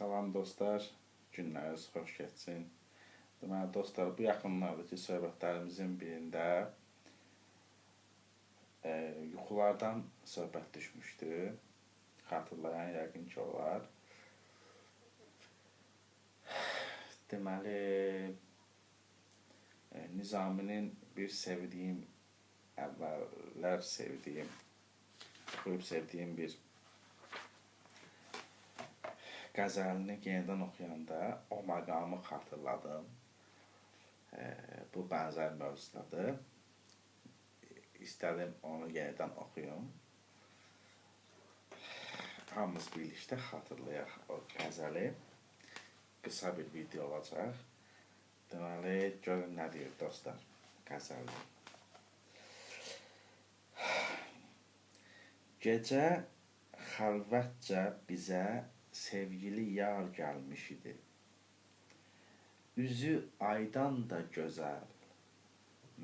Salam dostlar, günləriniz xoş keçsin. Deməli dostlar, bu yaxınlardakı söhbətlərimizin birində yuxulardan söhbət düşmüşdü. Xatırlayan yəqin ki olar. Deməli, Nizaminin bir sevdiyim, əvvəllər oxuyub sevdiyim bir qəzəlini yenidən oxuyanda o məqamı xatırladım. Bu bənzər mövzudadır. İstədim onu yenidən oxuyum. Hamımız birlikdə xatırlayaq o qəzəli. Qısa bir video olacaq. Deməli, görün nə deyir dostlar qəzəldə. Gecə xəlvətcə bizə sevgili yar gəlmiş idi. Üzü aydan da gözəl,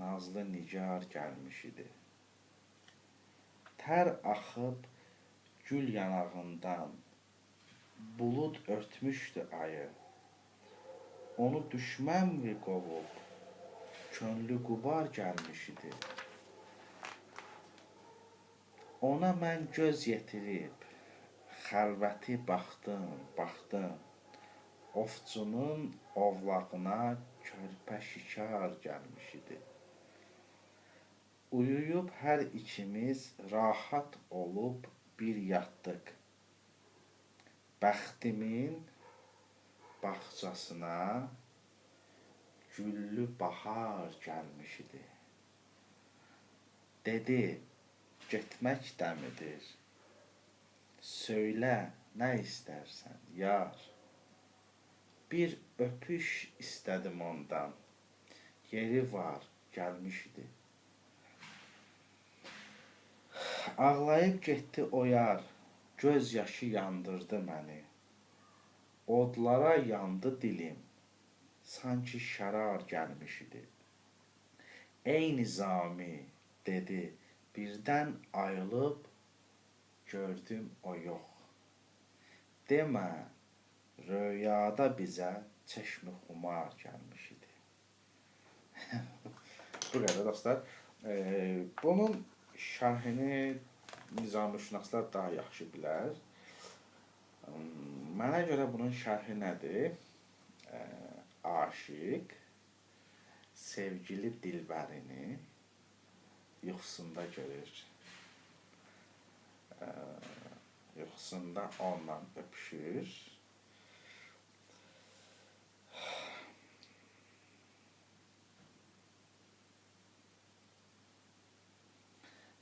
nazlı nigar gəlmiş idi. Tər axıb gül yanağından, bulud örtmüşdü ayı. Onu düşmən mi qovub, könlü qubar gəlmiş idi. Ona mən göz yetirib, xəlvəti baxdım, ovçunun ovlağına körpə şikar gəlmiş idi. Uyuyub hər ikimiz rahat olub bir yatdıq. Bəxtimin bağçasına güllü bahar gəlmiş idi. Dedi, getmək dəmidir. Söylə, nə istərsən, yar. Bir öpüş istədim ondan. Yeri var, gəlmiş idi. Ağlayıb getdi o yar, göz yaşı yandırdı məni. Odlara yandı dilim, sanki şərar gəlmiş idi. Ey Nizami, dedi, birdən ayılıb, gördüm o yox. Demə, röyada bizə çeşmi xumar gəlmiş idi. Bu qədər dostlar. Bunun şərhini nizamşünaslar daha yaxşı bilər. Mənə görə bunun şərhi nədir? Aşiq sevgili dilbərini yuxusunda görür. Yuxusunda onunla öpüşür.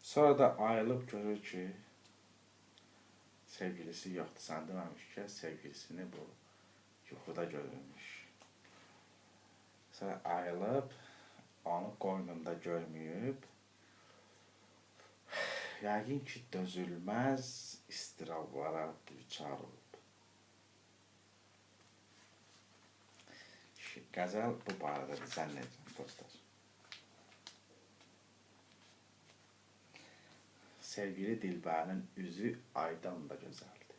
Sonra da ayılıb görür ki, sevgilisi yoxdur. Sən deməmiş ki, sevgilisini bu yuxuda görürmüş. Sonra ayılıb, onu qoynunda görməyib, yəqin ki, dözülməz istirablara düçar olub. Qəzəl bu barədə zənn edirəm, dostlar. Sevgili dilbərin üzü aydan da gözəldir.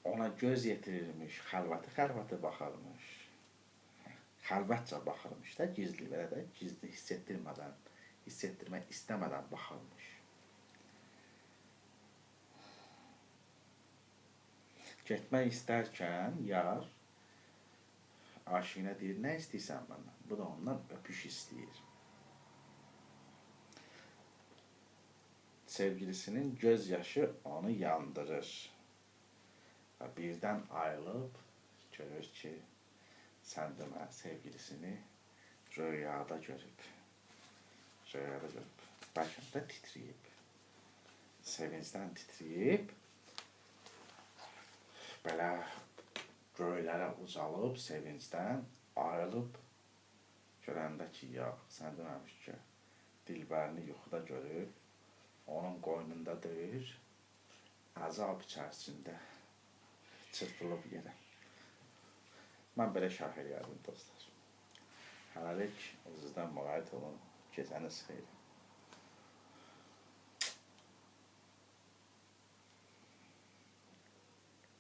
Ona göz yetirirmiş, xəlvəti baxarmış. Xəlvətcə baxırmış da, gizli, belə də, gizli hissetdirmək istəmədən baxırmış. Getmək istərkən, yar, aşiqinə deyir, nə istəyirsən məndən? Bu da ondan öpüş istəyir. Sevgilisinin göz yaşı onu yandırır. Və birdən ayılıb, görür ki, sən demə sevgilisini röyada görüb. Bəlkə də titriyib. Sevincdən titriyib. Belə göylərə ucalıb, sevincdən ayrılıb. Görəndə ki, yox, sən deməmiş ki, dilbərini yuxuda görüb, onun qoynunda döyür, əzab içərisində çırpılıb yerə. Mən belə şərh eləyərdim, dostlar. Hələlik, özünüzdən müğayət olun, gecəniz xeyir.